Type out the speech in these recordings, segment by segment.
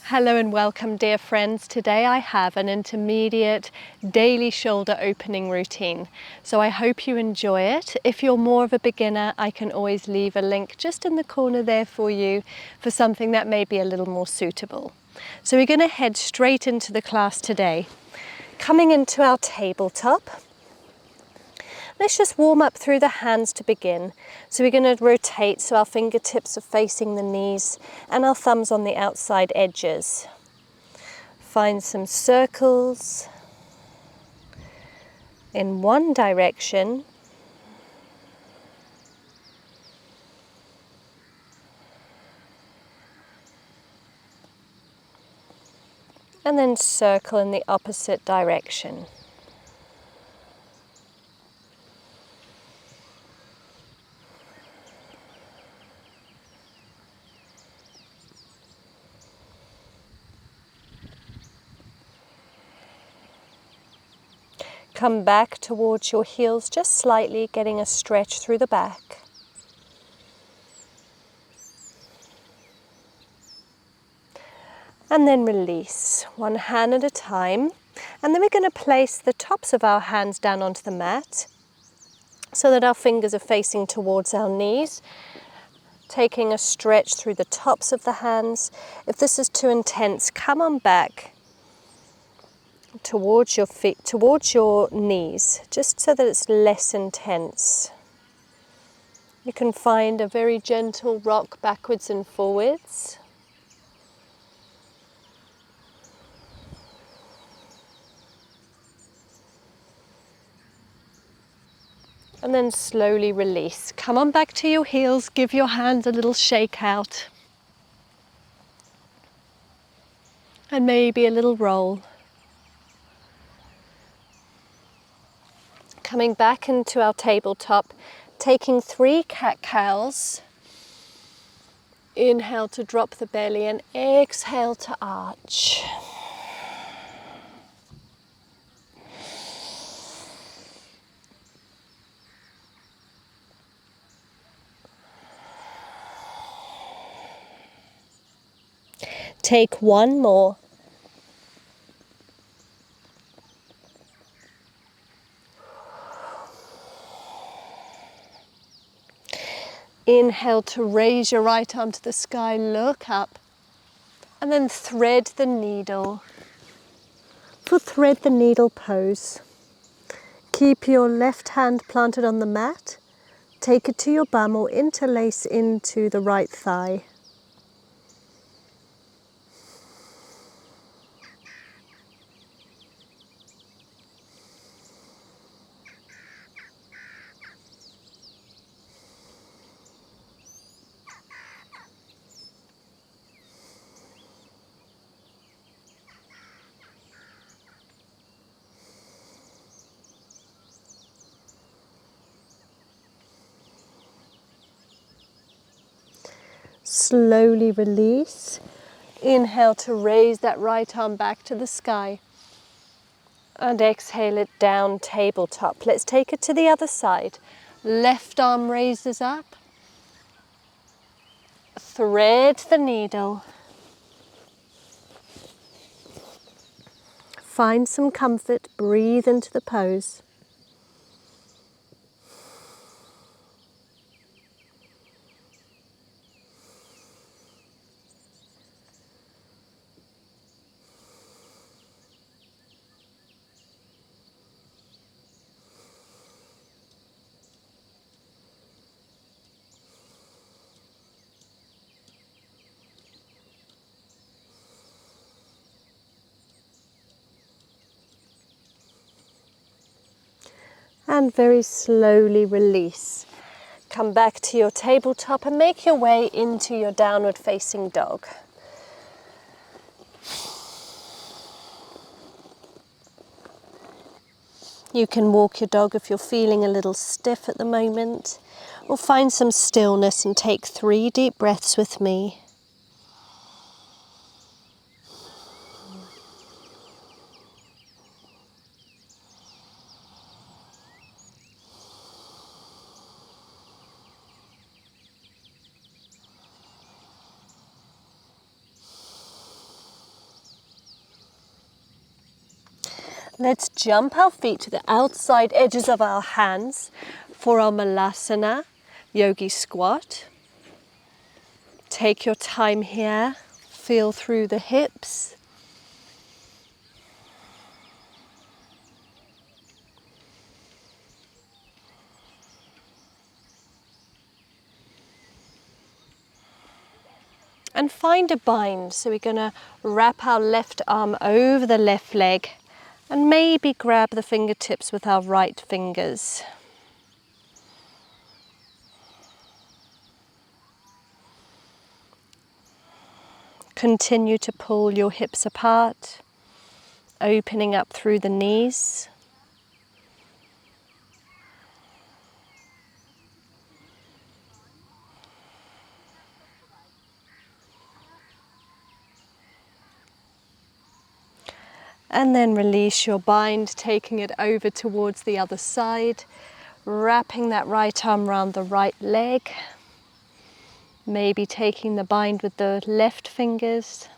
Hello and welcome, dear friends. Today I have an intermediate daily shoulder opening routine, so I hope you enjoy it. If you're more of a beginner, I can always leave a link just in the corner there for you for something that may be a little more suitable. So we're going to head straight into the class today. Coming into our tabletop, let's just warm up through the hands to begin. So we're going to rotate so our fingertips are facing the knees and our thumbs on the outside edges. Find some circles in one direction. And then circle in the opposite direction. Come back towards your heels just slightly, getting a stretch through the back. And then release, one hand at a time. And then we're going to place the tops of our hands down onto the mat so that our fingers are facing towards our knees, taking a stretch through the tops of the hands. If this is too intense, come on back towards your feet, towards your knees, just so that it's less intense. You can find a very gentle rock backwards and forwards. And then slowly release. Come on back to your heels, give your hands a little shake out. And maybe a little roll. Coming back into our tabletop, taking 3 cat-cows. Inhale to drop the belly and exhale to arch. Take one more. Inhale to raise your right arm to the sky, look up, and then thread the needle. For thread the needle pose, keep your left hand planted on the mat, take it to your bum or interlace into the right thigh. Slowly release. Inhale to raise that right arm back to the sky. And exhale it down, tabletop. Let's take it to the other side. Left arm raises up. Thread the needle. Find some comfort, breathe into the pose. And very slowly release. Come back to your tabletop and make your way into your downward facing dog. You can walk your dog if you're feeling a little stiff at the moment, or find some stillness and take 3 deep breaths with me. Let's jump our feet to the outside edges of our hands for our Malasana Yogi squat. Take your time here, feel through the hips. And find a bind. So we're going to wrap our left arm over the left leg and maybe grab the fingertips with our right fingers. Continue to pull your hips apart, opening up through the knees. And then release your bind, taking it over towards the other side, wrapping that right arm around the right leg, maybe taking the bind with the left fingers.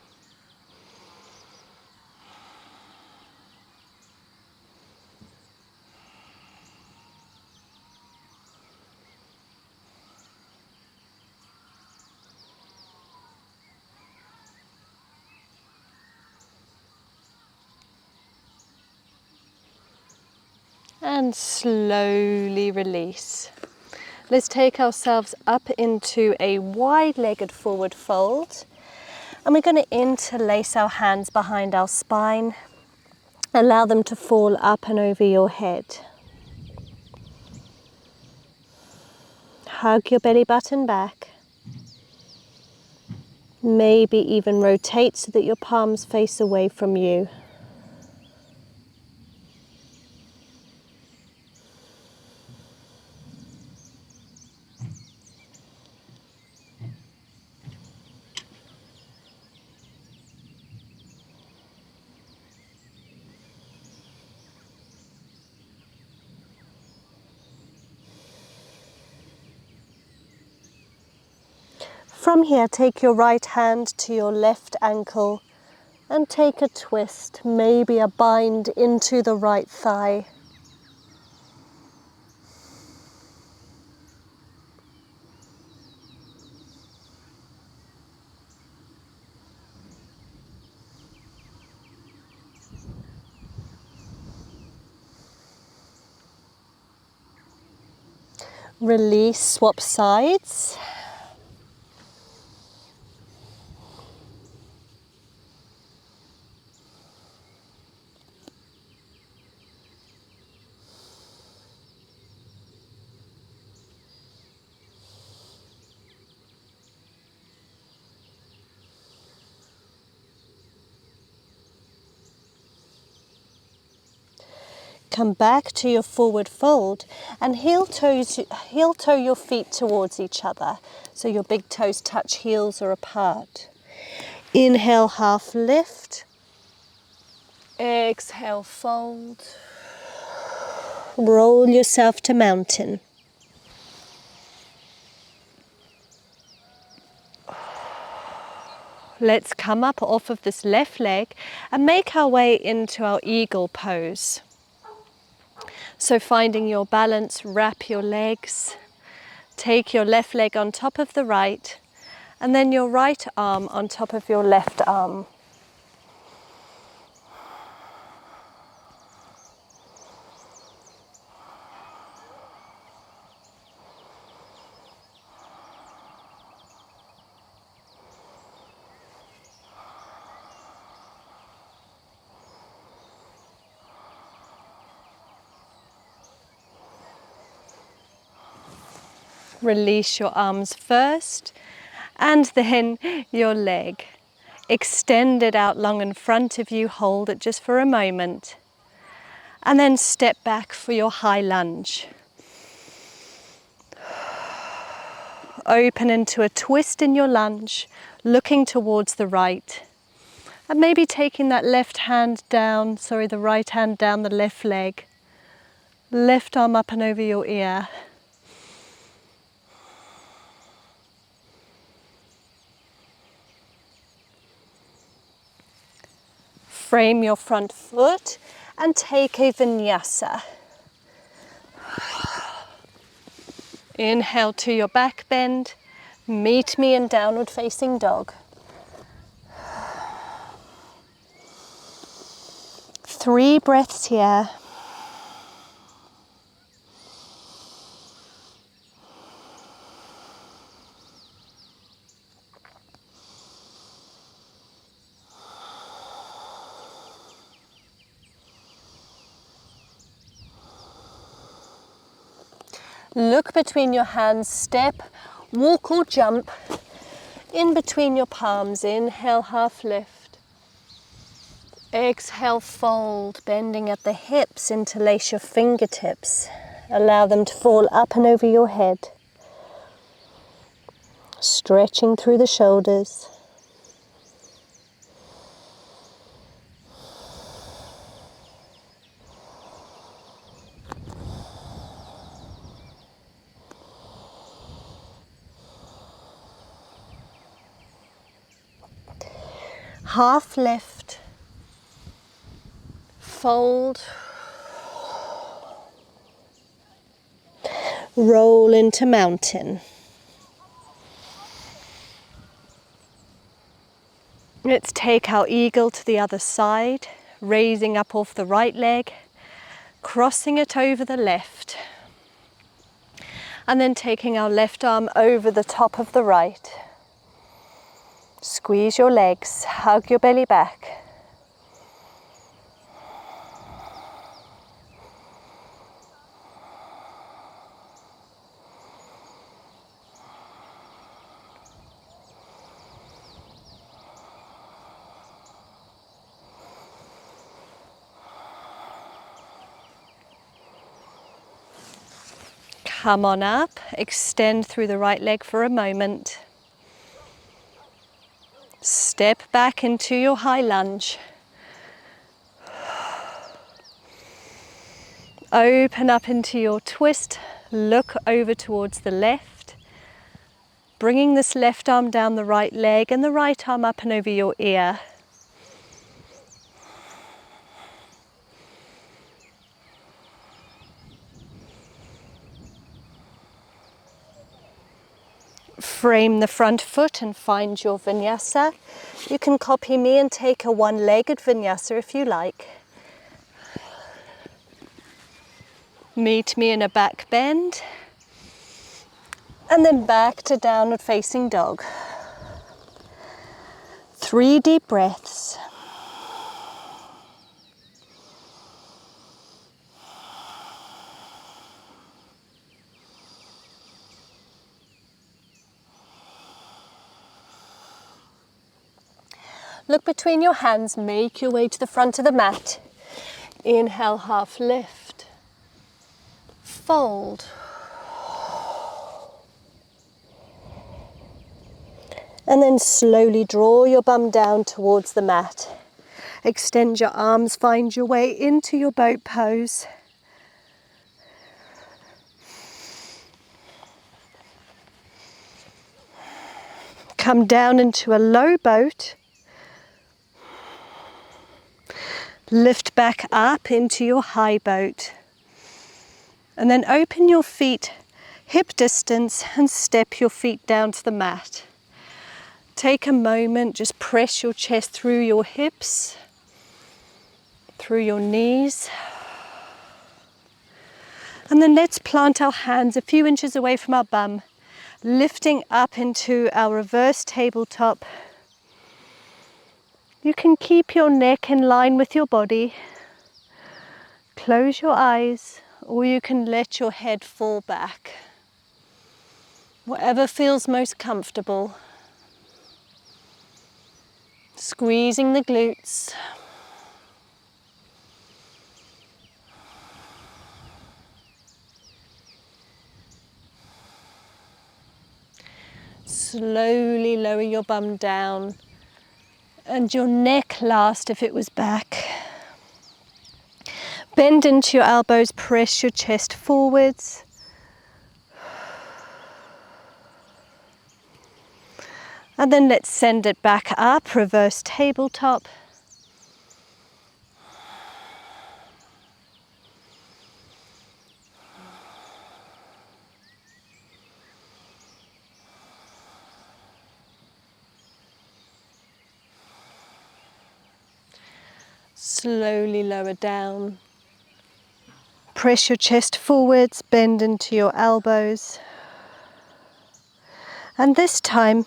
And slowly release. Let's take ourselves up into a wide-legged forward fold. And we're going to interlace our hands behind our spine. Allow them to fall up and over your head. Hug your belly button back. Maybe even rotate so that your palms face away from you. From here, take your right hand to your left ankle and take a twist, maybe a bind into the right thigh. Release, swap sides. Come back to your forward fold and heel toe your feet towards each other so your big toes touch, heels are apart. Inhale, half lift. Exhale, fold. Roll yourself to mountain. Let's come up off of this left leg and make our way into our eagle pose. So finding your balance, wrap your legs, take your left leg on top of the right, and then your right arm on top of your left arm. Release your arms first and then your leg. Extend it out long in front of you, hold it just for a moment. And then step back for your high lunge. Open into a twist in your lunge, looking towards the right. And maybe taking that left hand down, the right hand down the left leg. Left arm up and over your ear. Frame your front foot and take a vinyasa. Inhale to your back bend. Meet me in downward facing dog. 3 breaths here. Look between your hands, step, walk or jump in between your palms. Inhale, half lift. Exhale, fold, bending at the hips, interlace your fingertips. Allow them to fall up and over your head. Stretching through the shoulders. Half lift, fold, roll into mountain. Let's take our eagle to the other side, raising up off the right leg, crossing it over the left, and then taking our left arm over the top of the right. Squeeze your legs, hug your belly back. Come on up, extend through the right leg for a moment. Step back into your high lunge. Open up into your twist, look over towards the left. Bringing this left arm down the right leg and the right arm up and over your ear. Frame the front foot and find your vinyasa. You can copy me and take a one-legged vinyasa if you like. Meet me in a back bend. And then back to downward facing dog. 3 deep breaths. Look between your hands, make your way to the front of the mat. Inhale, half lift. Fold. And then slowly draw your bum down towards the mat. Extend your arms, find your way into your boat pose. Come down into a low boat. Lift back up into your high boat. And then open your feet hip distance and step your feet down to the mat. Take a moment, just press your chest through your hips, through your knees. And then let's plant our hands a few inches away from our bum, lifting up into our reverse tabletop. You can keep your neck in line with your body. Close your eyes, or you can let your head fall back. Whatever feels most comfortable. Squeezing the glutes. Slowly lower your bum down. And your neck last if it was back. Bend into your elbows, press your chest forwards. And then let's send it back up, reverse tabletop. slowly lower down. Press your chest forwards, bend into your elbows. And this time,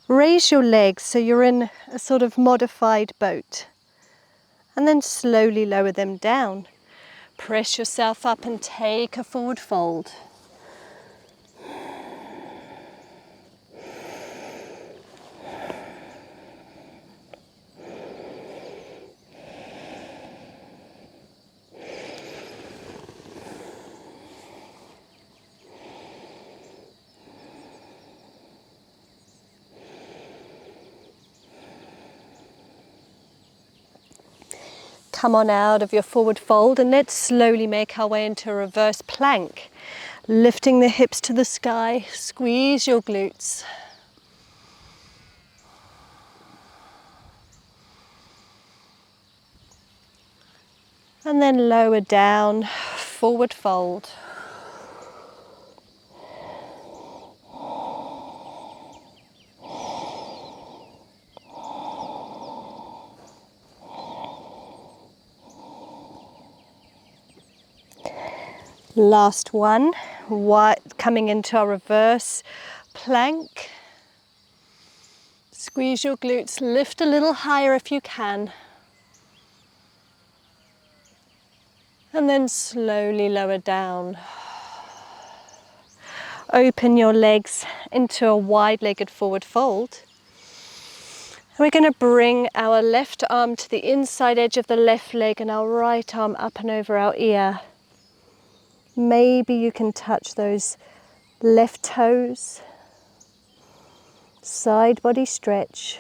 raise your legs so you're in a sort of modified boat. And then slowly lower them down. Press yourself up and take a forward fold. Come on out of your forward fold and let's slowly make our way into a reverse plank. Lifting the hips to the sky, squeeze your glutes. And then lower down, forward fold. Last one, coming into our reverse plank. Squeeze your glutes, lift a little higher if you can. And then slowly lower down. Open your legs into a wide-legged forward fold. And we're going to bring our left arm to the inside edge of the left leg and our right arm up and over our ear. Maybe you can touch those left toes. Side body stretch.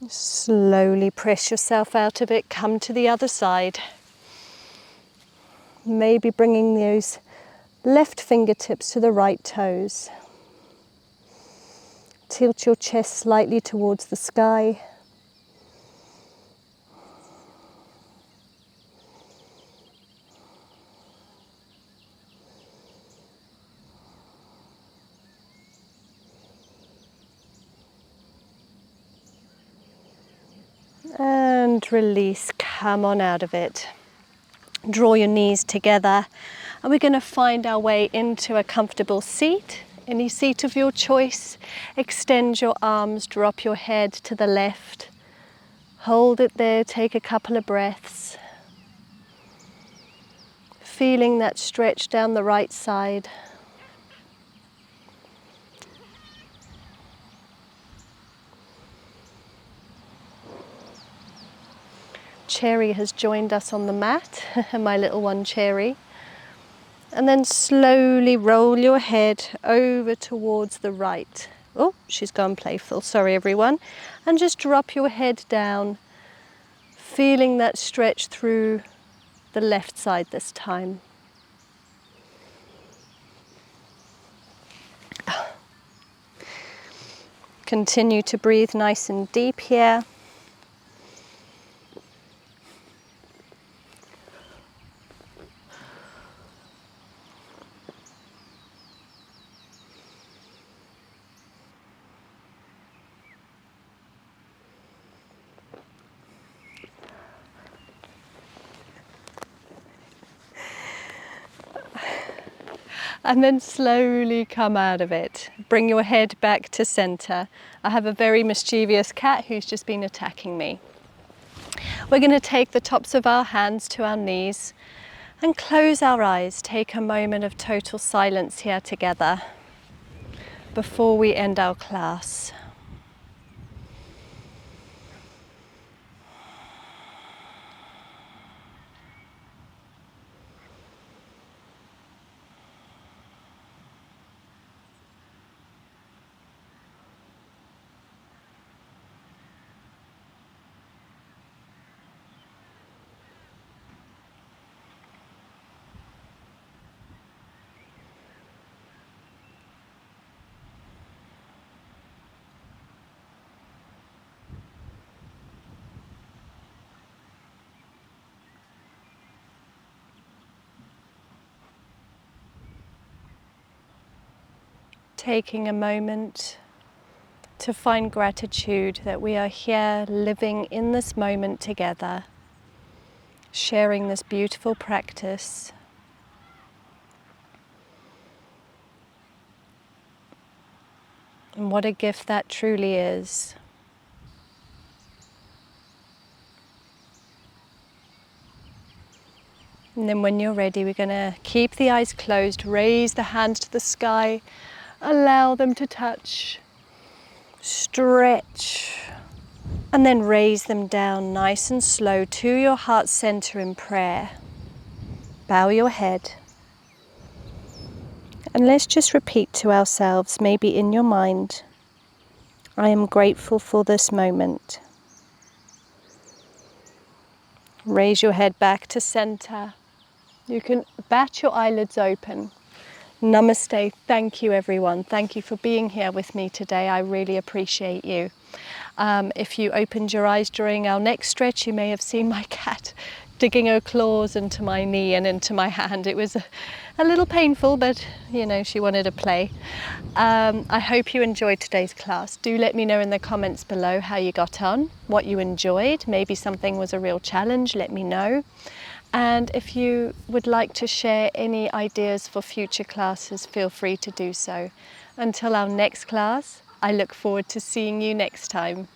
Slowly press yourself out of it, come to the other side. Maybe bringing those left fingertips to the right toes. Tilt your chest slightly towards the sky. And release, come on out of it. Draw your knees together and we're going to find our way into a comfortable seat. Any seat of your choice. Extend your arms, drop your head to the left. Hold it there, take a couple of breaths. Feeling that stretch down the right side. Cherry has joined us on the mat, my little one Cherry. And then slowly roll your head over towards the right. Oh, she's gone playful, sorry everyone. And just drop your head down, feeling that stretch through the left side this time. Continue to breathe nice and deep here. And then slowly come out of it. Bring your head back to center. I have a very mischievous cat who's just been attacking me. We're going to take the tops of our hands to our knees and close our eyes. Take a moment of total silence here together before we end our class. taking a moment to find gratitude that we are here living in this moment together, sharing this beautiful practice. And what a gift that truly is. And then when you're ready, we're going to keep the eyes closed, raise the hands to the sky, allow them to touch, stretch, and then raise them down nice and slow to your heart center in prayer. Bow your head. And let's just repeat to ourselves, maybe in your mind, I am grateful for this moment. Raise your head back to center. You can bat your eyelids open. Namaste. Thank you, everyone. Thank you for being here with me today. I really appreciate you. If you opened your eyes during our next stretch, you may have seen my cat digging her claws into my knee and into my hand. It was a little painful, but you know, she wanted to play. I hope you enjoyed today's class. Do let me know in the comments below how you got on, what you enjoyed. Maybe something was a real challenge, let me know. And if you would like to share any ideas for future classes, feel free to do so. Until our next class, I look forward to seeing you next time.